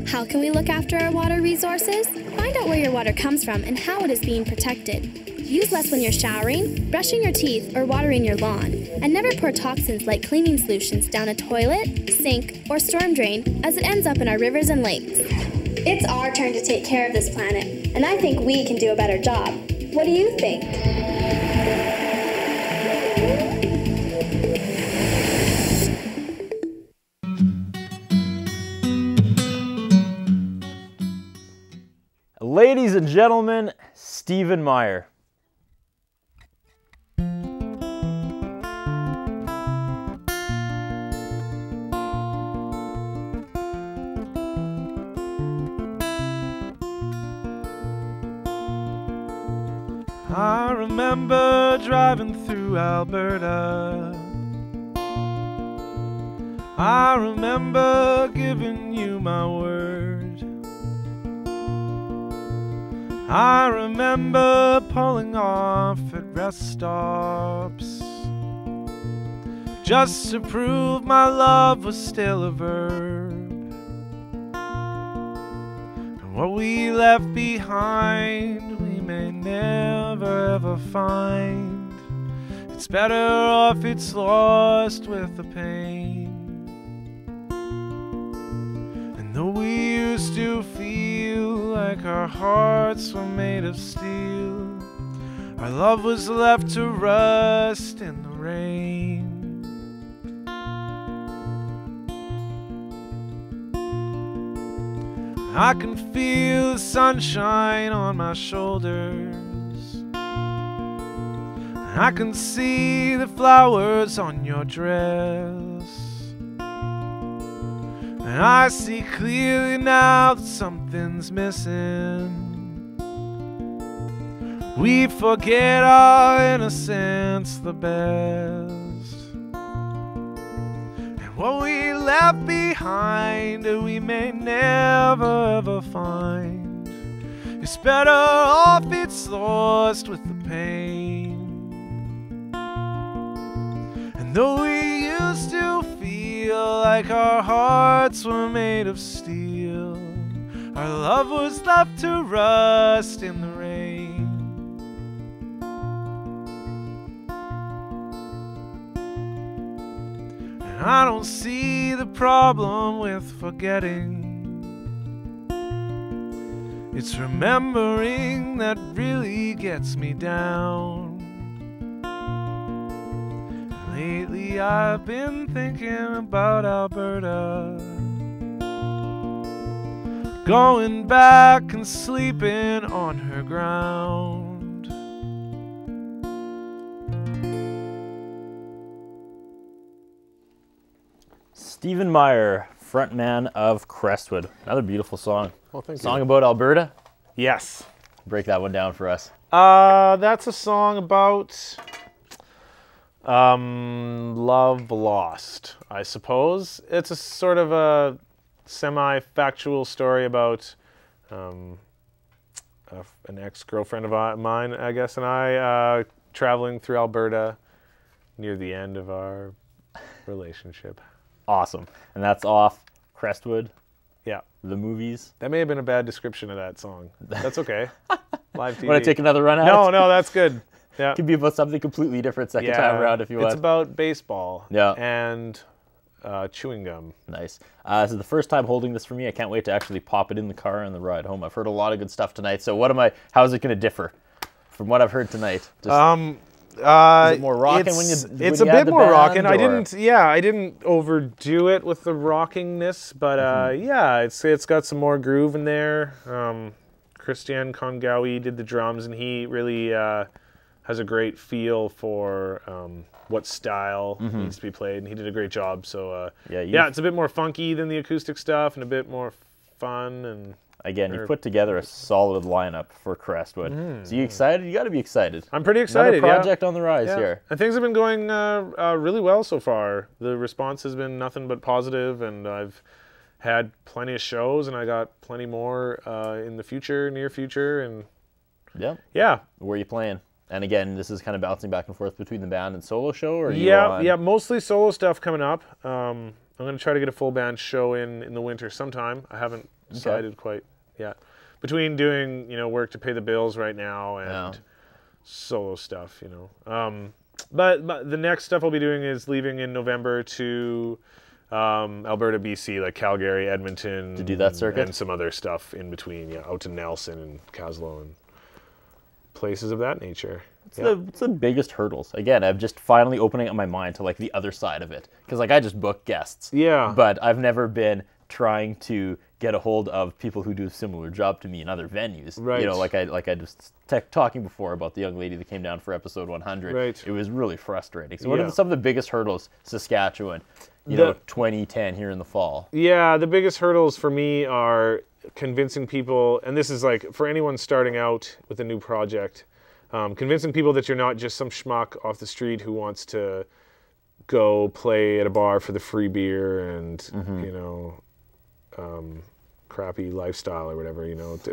How can we look after our water resources? Find out where your water comes from and how it is being protected. Use less when you're showering, brushing your teeth, or watering your lawn. And never pour toxins like cleaning solutions down a toilet, sink, or storm drain, as it ends up in our rivers and lakes. It's our turn to take care of this planet, and I think we can do a better job. What do you think? Ladies and gentlemen, Stephen Maier. I remember driving through Alberta. I remember giving you my word. I remember pulling off at rest stops just to prove my love was still a verb. And what we left behind we may never ever find. It's better off it's lost with the pain. And though we used to feel like our hearts were made of steel, our love was left to rust in the rain. I can feel the sunshine on my shoulders. I can see the flowers on your dress. And I see clearly now that something's missing. We forget our innocence the best. And what we left behind we may never ever find. It's better off it's lost with the pain. And though we used to feel like our hearts were made of steel, our love was left to rust in the rain. And I don't see the problem with forgetting. It's remembering that really gets me down. Lately I've been thinking about Alberta, going back and sleeping on her ground. Stephen Maier, frontman of Crestwood. Another beautiful song. Well, thank you. Song about Alberta? Yes. Break that one down for us. That's a song about love lost, I suppose. It's a sort of a semi-factual story about an ex-girlfriend of mine, I guess, and I traveling through Alberta near the end of our relationship. Awesome. And that's off Crestwood? Yeah. The movies? That may have been a bad description of that song. That's okay. Live TV. Want to take another run at it? No, that's good. Yeah. Could be about something completely different second time around if you want. It's about baseball and chewing gum. Nice. This is the first time holding this for me. I can't wait to actually pop it in the car on the ride home. I've heard a lot of good stuff tonight. So how is it going to differ from what I've heard tonight? Is it more rocking when you It's a bit more rocking. I didn't overdo it with the rockingness, but yeah, it's got some more groove in there. Christian Kongawi did the drums, and he really has a great feel for what style needs to be played, and he did a great job. So it's a bit more funky than the acoustic stuff, and a bit more fun. And again, you put together a solid lineup for Crestwood. So you excited? You got to be excited. I'm pretty excited. Another project on the rise here. And things have been going really well so far. The response has been nothing but positive, and I've had plenty of shows, and I got plenty more in the near future, and yeah. Where are you playing? And again, this is kind of bouncing back and forth between the band and solo show, or mostly solo stuff coming up. I'm going to try to get a full band show in the winter sometime. I haven't decided quite yet. Between doing, work to pay the bills right now and solo stuff, But the next stuff I'll be doing is leaving in November to Alberta, BC, like Calgary, Edmonton. To do that circuit? And some other stuff in between, out to Nelson and Caslow and places of that nature. What's the biggest hurdles? Again, I'm just finally opening up my mind to like the other side of it. Because like I just book guests. Yeah. But I've never been trying to get a hold of people who do a similar job to me in other venues. Right. Like I just talking before about the young lady that came down for episode 100. Right. It was really frustrating. So what are some of the biggest hurdles Saskatchewan, 2010 here in the fall? Yeah, the biggest hurdles for me are convincing people, and this is like for anyone starting out with a new project, convincing people that you're not just some schmuck off the street who wants to go play at a bar for the free beer and, crappy lifestyle or whatever,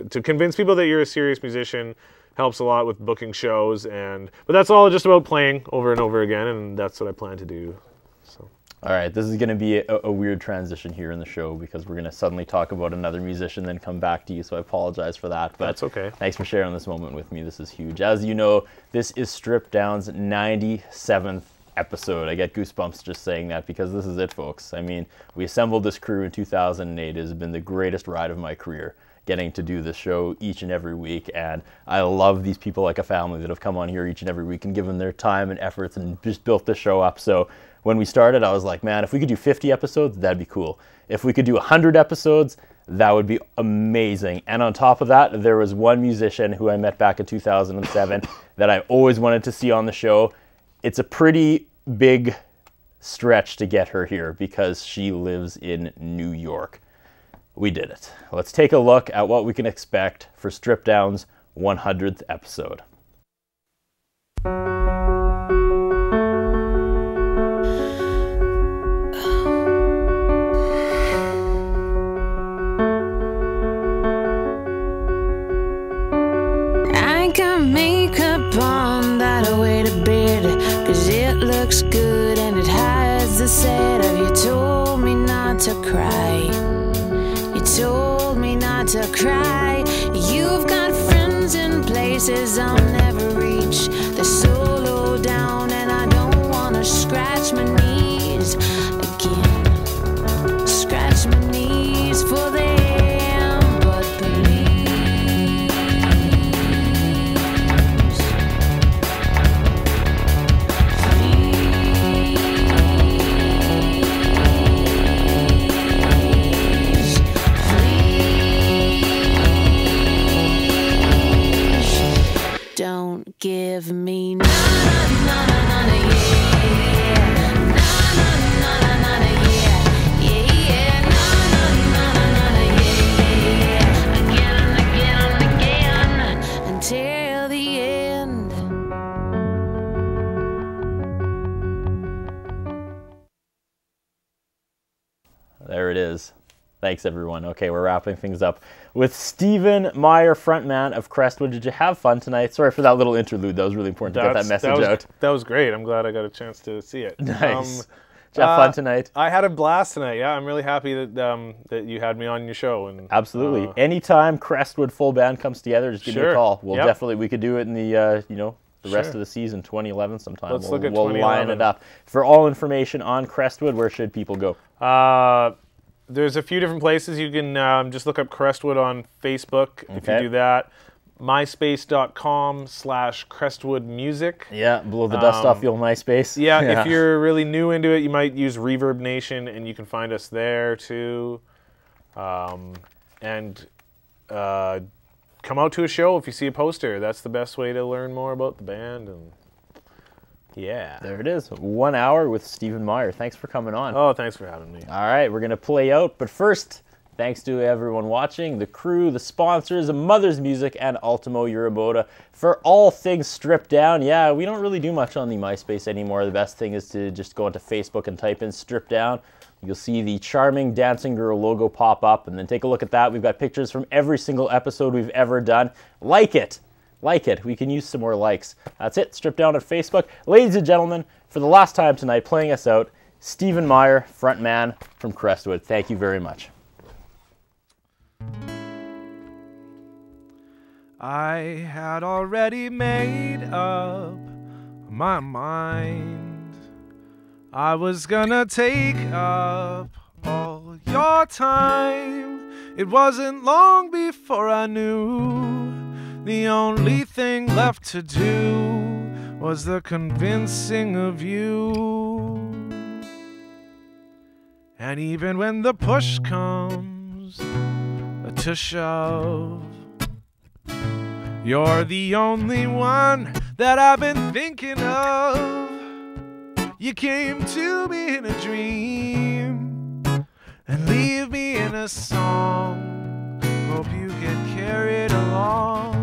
to convince people that you're a serious musician helps a lot with booking shows, but that's all just about playing over and over again, and that's what I plan to do. So. All right, this is going to be a weird transition here in the show because we're going to suddenly talk about another musician, then come back to you, so I apologize for that. But that's okay. Thanks for sharing this moment with me. This is huge. As you know, this is Stripped Down's 97th episode. I get goosebumps just saying that because this is it, folks. I mean, we assembled this crew in 2008. It has been the greatest ride of my career, getting to do this show each and every week, and I love these people like a family that have come on here each and every week and given their time and efforts and just built this show up. So when we started, I was like, man, if we could do 50 episodes, that'd be cool. If we could do 100 episodes, that would be amazing. And on top of that, there was one musician who I met back in 2007 that I always wanted to see on the show. It's a pretty big stretch to get her here because she lives in New York. We did it. Let's take a look at what we can expect for Stripped Down's 100th episode. I got makeup on that I wear to bed, 'cause it looks good and it hides the sad of you. Told me not to cry. You told me not to cry. You've got friends in places I'll never reach. They're so low down and I don't wanna scratch my knees again. Scratch my knees for them, but please. Don't give me na na na na na yeah, na na na na na yeah, yeah na na na na na yeah, again and again and again until the end. There it is. Thanks, everyone. Okay, we're wrapping things up with Stephen Maier, frontman of Crestwood. Did you have fun tonight? Sorry for that little interlude. That was really important to get that message out. That was great. I'm glad I got a chance to see it. Nice. Did you have fun tonight? I had a blast tonight. Yeah, I'm really happy that you had me on your show. And absolutely. Anytime Crestwood full band comes together, just give me a call. We'll definitely, we could do it in the the rest of the season, 2011 sometime. Let's look at we'll 2011. Line it up. For all information on Crestwood, where should people go? There's a few different places. You can just look up Crestwood on Facebook if you do that. MySpace.com/CrestwoodMusic. Yeah, blow the dust off the old MySpace. Yeah, if you're really new into it, you might use Reverb Nation, and you can find us there too. And come out to a show if you see a poster. That's the best way to learn more about the band. And yeah. There it is. 1 hour with Stephen Maier. Thanks for coming on. Oh, thanks for having me. All right, we're going to play out. But first, thanks to everyone watching, the crew, the sponsors, Mother's Music, and Ultimo Euromoda for all things Stripped Down. Yeah, we don't really do much on the MySpace anymore. The best thing is to just go onto Facebook and type in Stripped Down. You'll see the charming Dancing Girl logo pop up, and then take a look at that. We've got pictures from every single episode we've ever done. Like it. Like it. We can use some more likes. That's it. Stripped Down on Facebook. Ladies and gentlemen, for the last time tonight, playing us out, Stephen Maier, front man from Crestwood. Thank you very much. I had already made up my mind. I was gonna take up all your time. It wasn't long before I knew the only thing left to do was the convincing of you. And even when the push comes to shove, you're the only one that I've been thinking of. You came to me in a dream and leave me in a song. Hope you get carried along.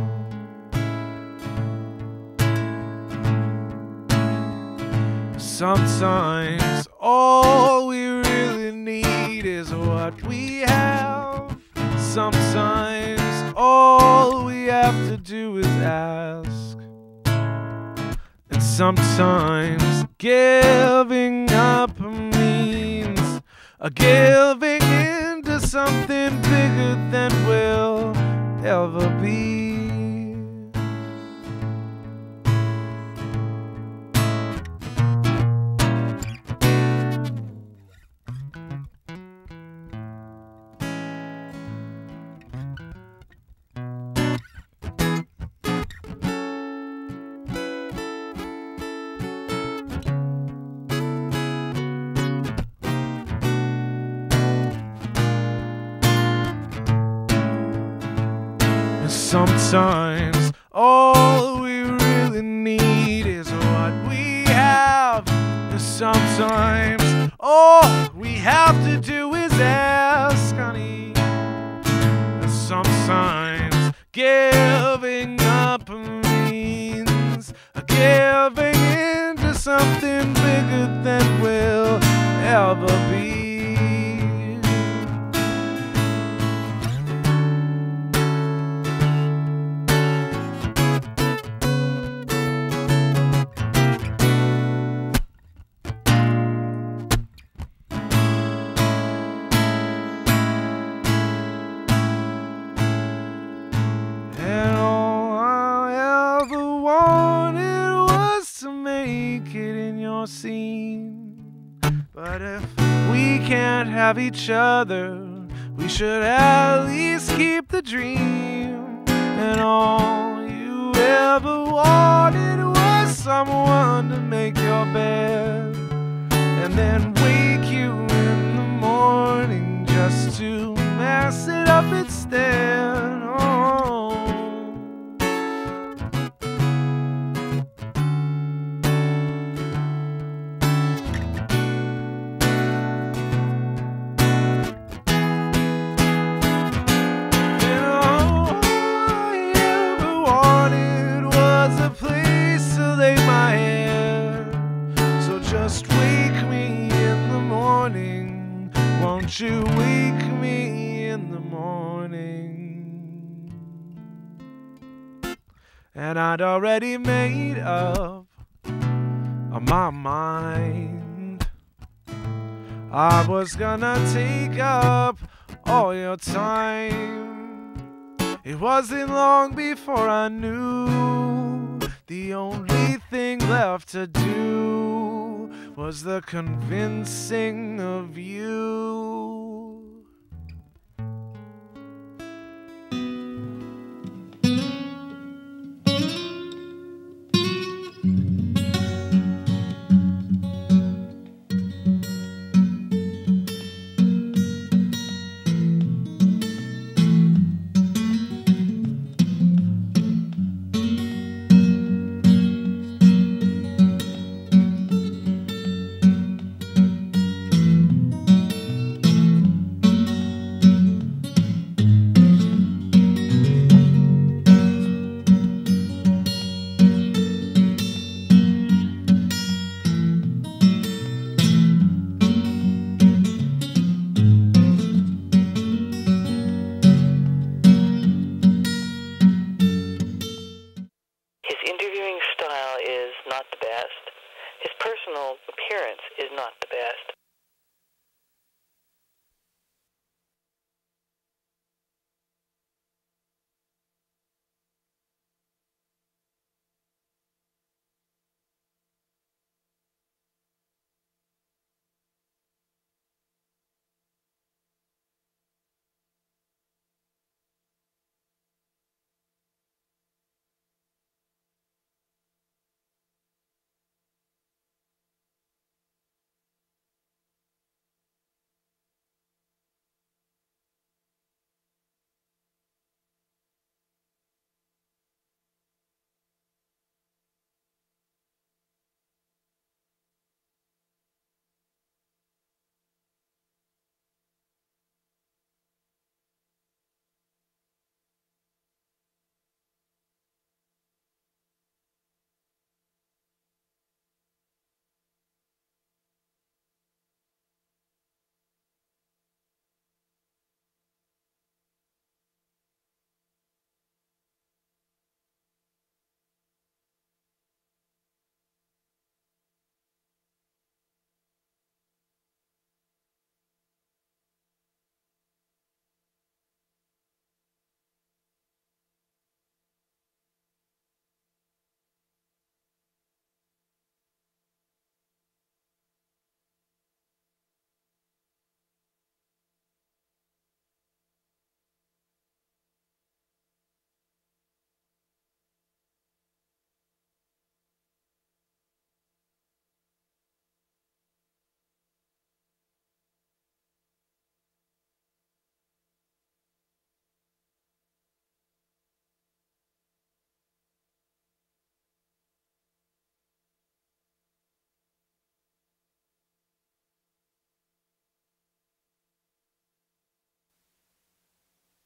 Sometimes all we really need is what we have. Sometimes all we have to do is ask. And sometimes giving up means giving in to something bigger than we'll ever be. Sometimes all we really need is what we have. And sometimes all we have to do is ask, honey. And sometimes giving up means giving in to something bigger than we'll ever be. But if we can't have each other, we should at least keep the dream. And all you ever wanted was someone to make your bed and then wake you in the morning just to mess it up instead. Oh. Just wake me in the morning. Won't you wake me in the morning? And I'd already made up my mind. I was gonna take up all your time. It wasn't long before I knew the only thing left to do was the convincing of you.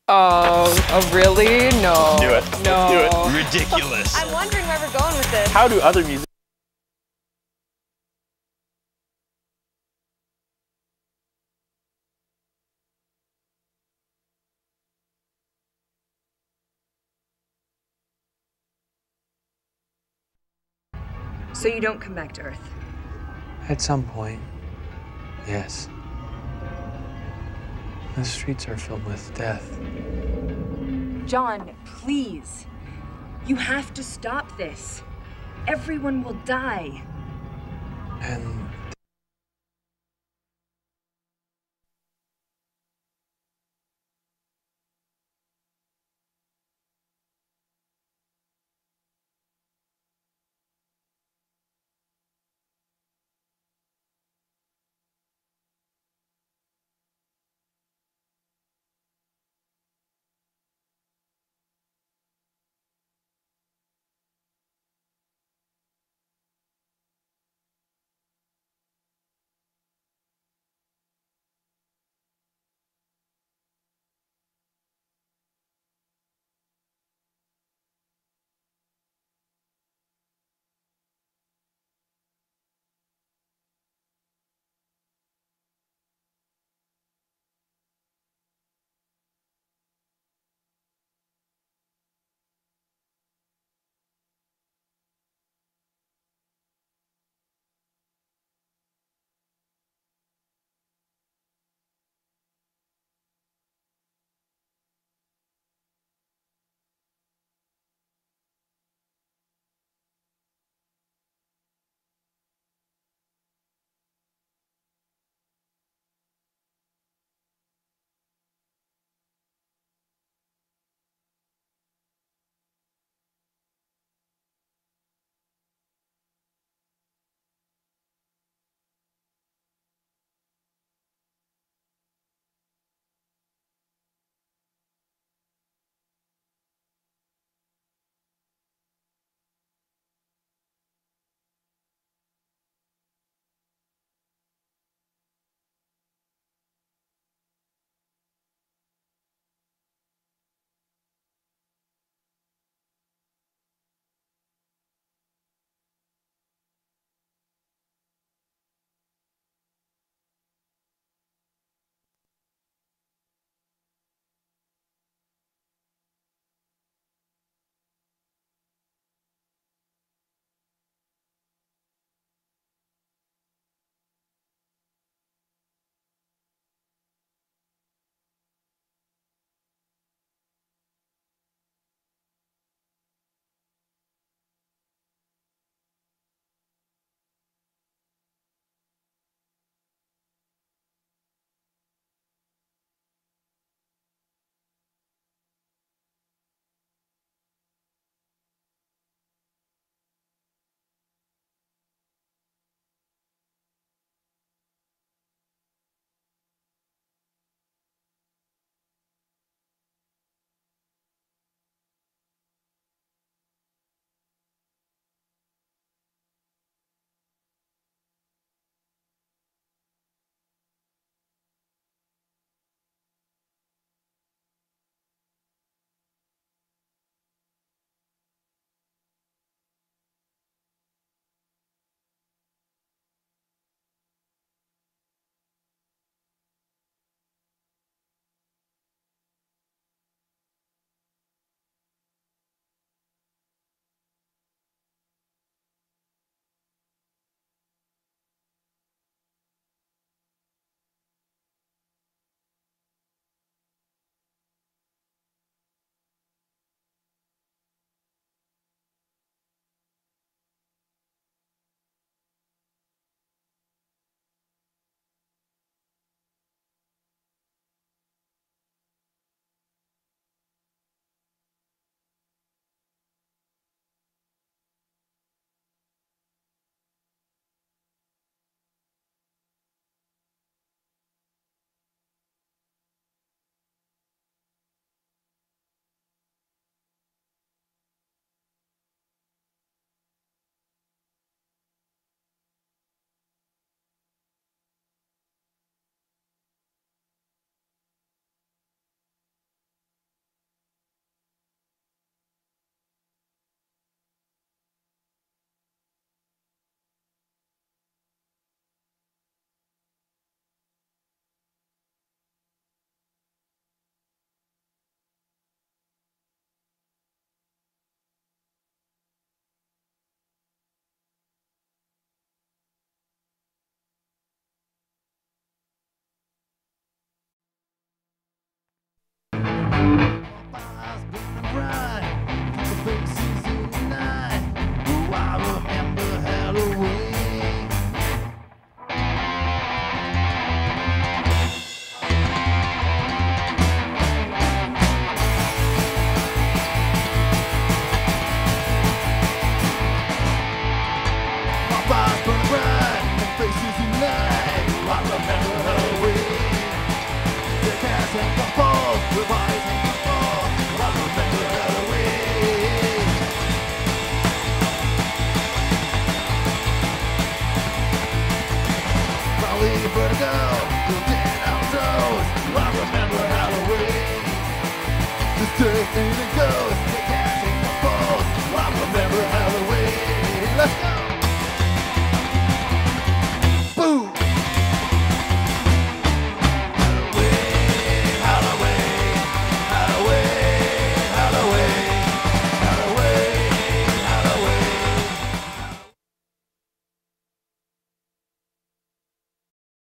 Oh, really? No. Do it. No. Do it. Ridiculous. I'm wondering where we're going with this. How do other musicians? So you don't come back to Earth? At some point, yes. The streets are filled with death. John, please. You have to stop this. Everyone will die. And